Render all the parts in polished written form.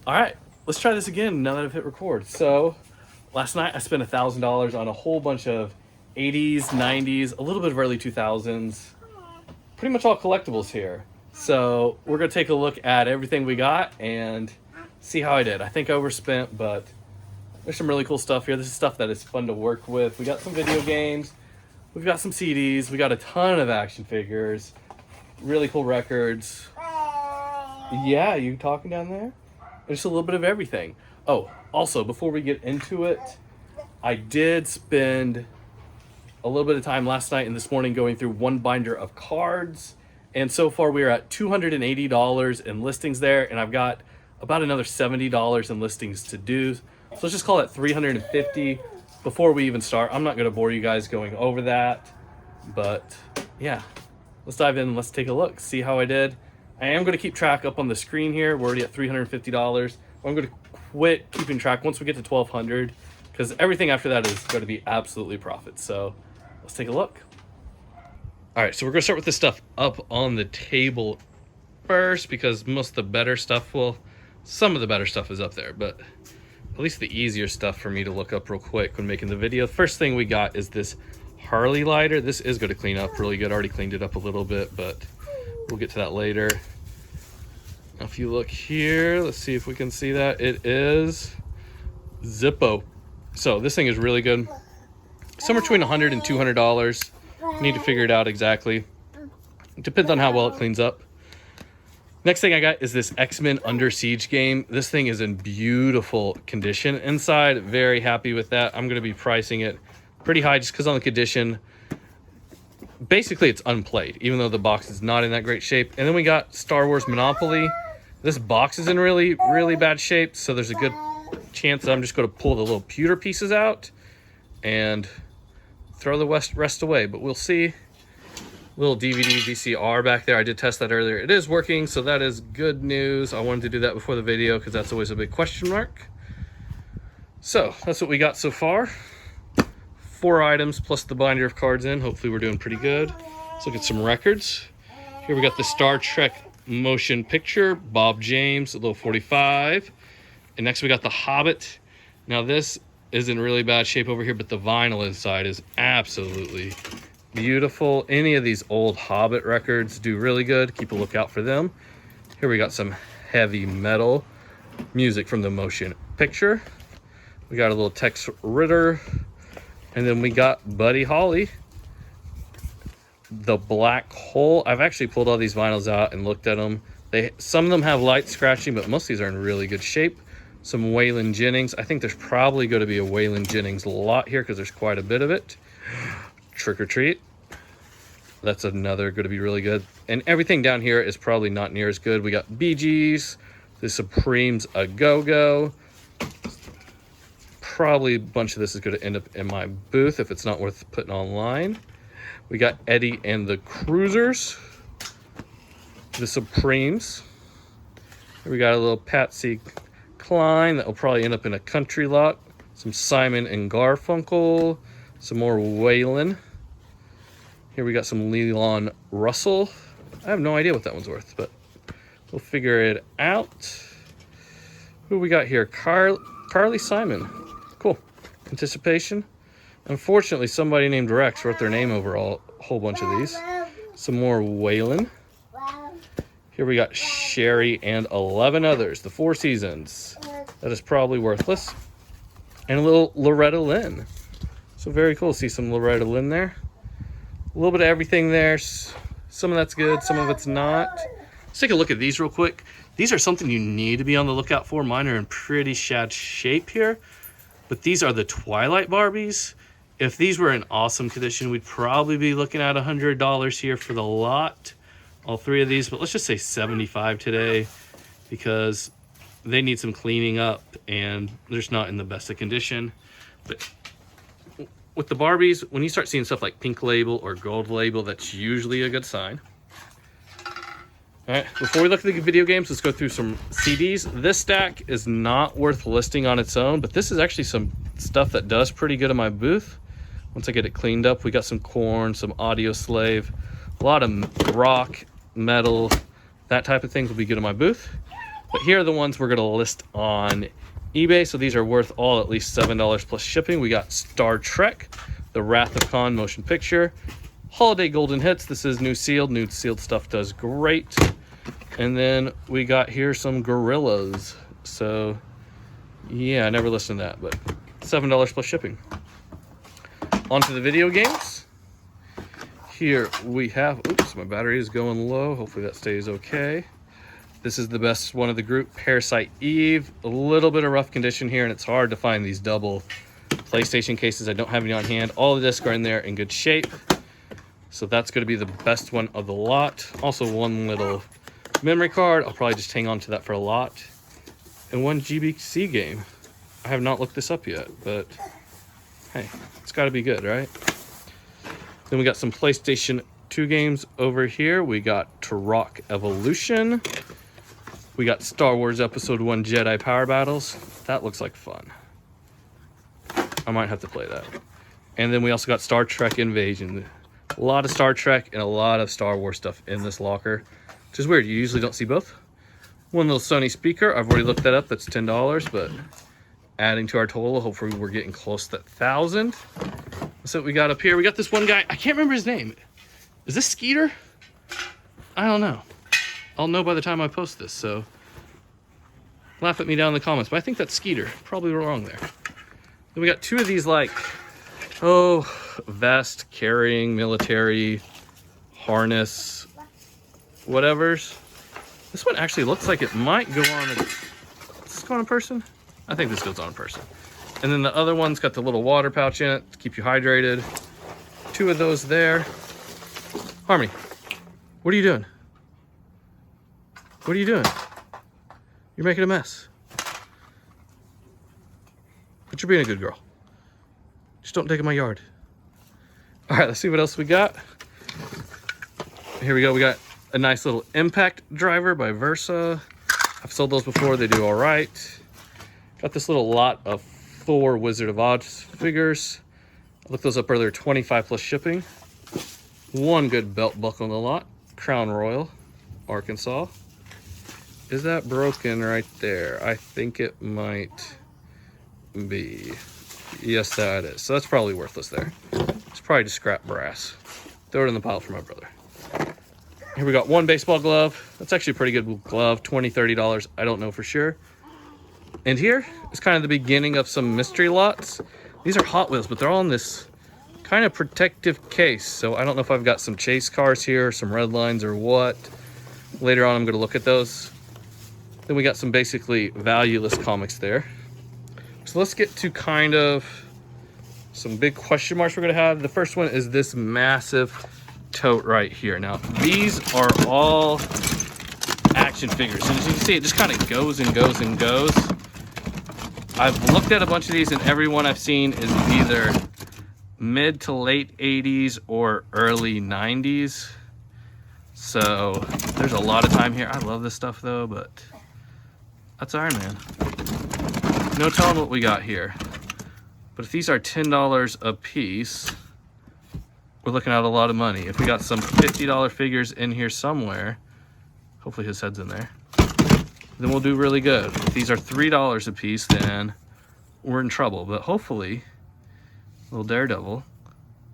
All right, let's try this again now that I've hit record. So, last night I spent $1,000 on a whole bunch of 80s, 90s, a little bit of early 2000s, pretty much all collectibles here. So, we're going to take a look at everything we got and see how I did. I think I overspent, but there's some really cool stuff here. This is stuff that is fun to work with. We got some video games, we've got some CDs, we got a ton of action figures, really cool records. Yeah, you talking down there? Just a little bit of everything. Oh, also, before we get into it, I did spend a little bit of time last night and this morning going through one binder of cards. And so far we are at $280 in listings there, and I've got about another $70 in listings to do. So let's just call it $350 before we even start. I'm not going to bore you guys going over that, but yeah, let's dive in and let's take a look, see how I did. I am going to keep track up on the screen here. We're already at $350. I'm going to quit keeping track once we get to $1,200 because everything after that is going to be absolutely profit. So let's take a look. All right, so we're going to start with this stuff up on the table first because most of the better stuff, well, some of the better stuff is up there, but at least the easier stuff for me to look up real quick when making the video. First thing we got is this Harley lighter. This is going to clean up really good. I already cleaned it up a little bit, but we'll get to that later. If you look here, let's see if we can see that. It is Zippo. So this thing is really good. Somewhere between $100 and $200. Need to figure it out exactly. It depends on how well it cleans up. Next thing I got is this X-Men Under Siege game. This thing is in beautiful condition inside. Very happy with that. I'm going to be pricing it pretty high just because on the condition. Basically, it's unplayed, even though the box is not in that great shape. And then we got Star Wars Monopoly. This box is in really, really bad shape, so there's a good chance that I'm just going to pull the little pewter pieces out and throw the rest away. But we'll see. Little DVD VCR back there. I did test that earlier. It is working, so that is good news. I wanted to do that before the video because that's always a big question mark. So that's what we got so far. 4 items plus the binder of cards in. Hopefully we're doing pretty good. Let's look at some records. Here we got the Star Trek motion picture, Bob James, a little 45. And next we got the Hobbit. Now this is in really bad shape over here, but the vinyl inside is absolutely beautiful. Any of these old Hobbit records do really good. Keep a lookout for them. Here we got some heavy metal music from the motion picture. We got a little Tex Ritter. And then we got Buddy Holly, the Black Hole. I've actually pulled all these vinyls out and looked at them. Some of them have light scratching, but most of these are in really good shape. Some Waylon Jennings. I think there's probably going to be a Waylon Jennings lot here because there's quite a bit of it. Trick or Treat. That's another going to be really good. And everything down here is probably not near as good. We got Bee Gees, the Supremes A Go-Go. Probably a bunch of this is going to end up in my booth if it's not worth putting online. We got Eddie and the Cruisers, the Supremes. We got a little Patsy Cline that will probably end up in a country lot. Some Simon and Garfunkel, some more Waylon. Here we got some Leland Russell. I have no idea what that one's worth, but we'll figure it out. Who we got here? Carly Simon. Cool. Anticipation. Unfortunately, somebody named Rex wrote their name over a whole bunch of these. Some more Waylon. Here we got Sherry and 11 others. The Four Seasons. That is probably worthless. And a little Loretta Lynn. So very cool to see some Loretta Lynn there. A little bit of everything there. Some of that's good, some of it's not. Let's take a look at these real quick. These are something you need to be on the lookout for. Mine are in pretty shad shape here. But these are the Twilight Barbies. If these were in awesome condition, we'd probably be looking at $100 here for the lot. All 3 of these, but let's just say $75 today because they need some cleaning up and they're just not in the best of condition. But with the Barbies, when you start seeing stuff like pink label or gold label, that's usually a good sign. All right, before we look at the video games, let's go through some CDs. This stack is not worth listing on its own, but this is actually some stuff that does pretty good in my booth. Once I get it cleaned up, we got some Korn, some Audio Slave, a lot of rock, metal, that type of things will be good in my booth. But here are the ones we're gonna list on eBay. So these are worth all at least $7 plus shipping. We got Star Trek, The Wrath of Khan motion picture, Holiday Golden Hits. This is new sealed. New sealed stuff does great. And then we got here some Gorillas. So yeah, I never listened to that, but $7 plus shipping. On to the video games. Here we have, oops, my battery is going low. Hopefully that stays okay. This is the best one of the group, Parasite Eve. A little bit of rough condition here, and it's hard to find these double PlayStation cases. I don't have any on hand. All the discs are in there in good shape. So that's going to be the best one of the lot. Also one little memory card. I'll probably just hang on to that for a lot. And one GBC game. I have not looked this up yet, but hey, it's got to be good, right? Then we got some PlayStation 2 games over here. We got Turok Evolution. We got Star Wars Episode 1 Jedi Power Battles. That looks like fun. I might have to play that. And then we also got Star Trek Invasion. A lot of Star Trek and a lot of Star Wars stuff in this locker, which is weird. You usually don't see both. One little Sony speaker. I've already looked that up. That's $10, but adding to our total, hopefully we're getting close to 1,000. So what we got up here. We got this one guy. I can't remember his name. Is this Skeeter? I don't know. I'll know by the time I post this, so laugh at me down in the comments. But I think that's Skeeter. Probably wrong there. Then we got two of these, like, vest, carrying, military, harness, whatevers. This one actually looks like it might go on a... Does this go on a person? I think this goes on a person. And then the other one's got the little water pouch in it to keep you hydrated. Two of those there. Harmony, what are you doing? What are you doing? You're making a mess. But you're being a good girl. Just don't dig in my yard. All right, let's see what else we got. Here we go. We got a nice little impact driver by Versa. I've sold those before. They do all right. Got this little lot of Thor Wizard of Oz figures. I looked those up earlier, 25 plus shipping. One good belt buckle in the lot, Crown Royal, Arkansas. Is that broken right there? I think it might be. Yes, that is. So that's probably worthless there. It's probably just scrap brass. Throw it in the pile for my brother. Here we got one baseball glove. That's actually a pretty good glove, $20, $30. I don't know for sure. And here is kind of the beginning of some mystery lots. These are Hot Wheels, but they're all in this kind of protective case. So I don't know if I've got some chase cars here, some red lines or what. Later on, I'm going to look at those. Then we got some basically valueless comics there. So let's get to kind of some big question marks we're going to have. The first one is this massive tote right here. Now, these are all action figures. And as you can see, it just kind of goes and goes and goes. I've looked at a bunch of these, and every one I've seen is either mid to late 80s or early 90s. So there's a lot of time here. I love this stuff though, but that's Iron Man. No telling what we got here. But if these are $10 a piece, we're looking at a lot of money. If we got some $50 figures in here somewhere, hopefully his head's in there, then we'll do really good. If these are $3 a piece, then we're in trouble. But hopefully, little Daredevil,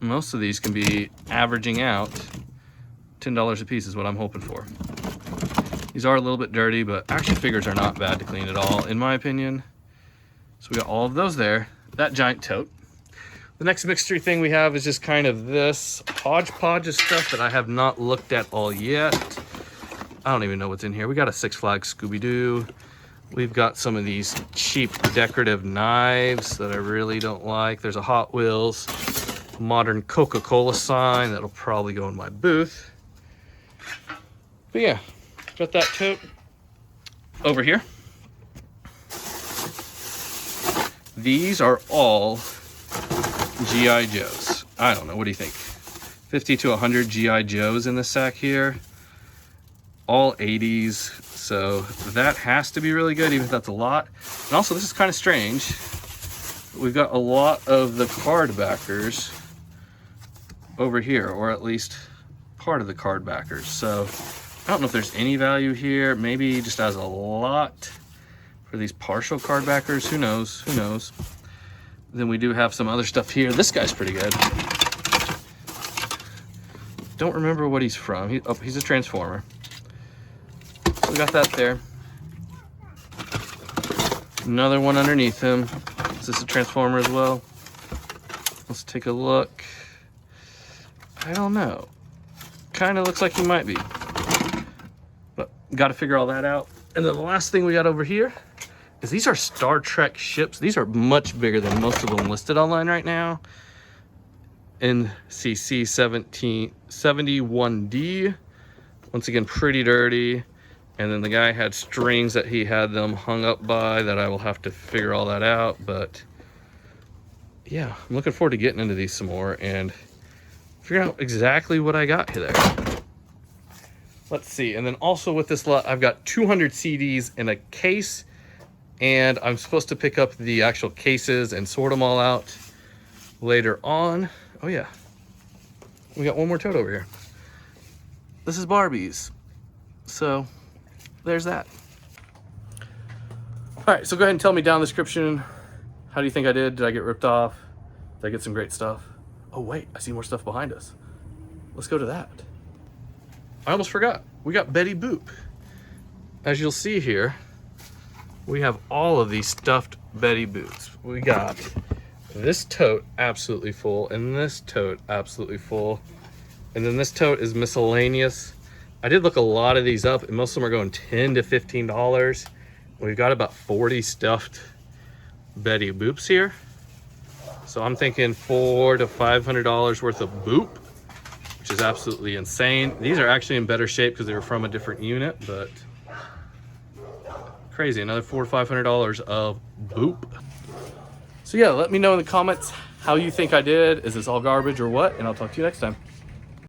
most of these can be averaging out $10 a piece is what I'm hoping for. These are a little bit dirty, but action figures are not bad to clean at all, in my opinion. So we got all of those there. That giant tote. The next mystery thing we have is just kind of this hodgepodge of stuff that I have not looked at all yet. I don't even know what's in here. We got a Six Flags Scooby-Doo. We've got some of these cheap decorative knives that I really don't like. There's a Hot Wheels modern Coca-Cola sign that'll probably go in my booth. But yeah, got that tote over here. These are all G.I. Joes. I don't know, what do you think? 50 to 100 G.I. Joes in the sack here. All 80s, so that has to be really good, even if that's a lot. And also, this is kind of strange. We've got a lot of the card backers over here, or at least part of the card backers. So I don't know if there's any value here. Maybe just as a lot for these partial card backers. Who knows? Who knows? Then we do have some other stuff here. This guy's pretty good. Don't remember what he's from. He's a Transformer. So we got that there. Another one underneath him. Is this a Transformer as well? Let's take a look. I don't know. Kind of looks like he might be. But got to figure all that out. And then the last thing we got over here is these are Star Trek ships. These are much bigger than most of them listed online right now. NCC 1771D. Once again, pretty dirty. And then the guy had strings that he had them hung up by that I will have to figure all that out. But yeah, I'm looking forward to getting into these some more and figuring out exactly what I got here. Let's see. And then also with this lot, I've got 200 CDs in a case, and I'm supposed to pick up the actual cases and sort them all out later on. Oh yeah, we got one more tote over here. This is Barbie's. So there's that. All right, so go ahead and tell me down in the description, how do you think I did? Did I get ripped off? Did I get some great stuff? Oh wait, I see more stuff behind us. Let's go to that. I almost forgot. We got Betty Boop. As you'll see here, we have all of these stuffed Betty Boops. We got this tote absolutely full, and this tote absolutely full. And then this tote is miscellaneous. I did look a lot of these up, and most of them are going $10 to $15. We've got about 40 stuffed Betty Boops here. So I'm thinking $400 to $500 worth of Boop, which is absolutely insane. These are actually in better shape because they were from a different unit, but crazy. Another $400 to $500 of Boop. So yeah, let me know in the comments how you think I did. Is this all garbage or what? And I'll talk to you next time.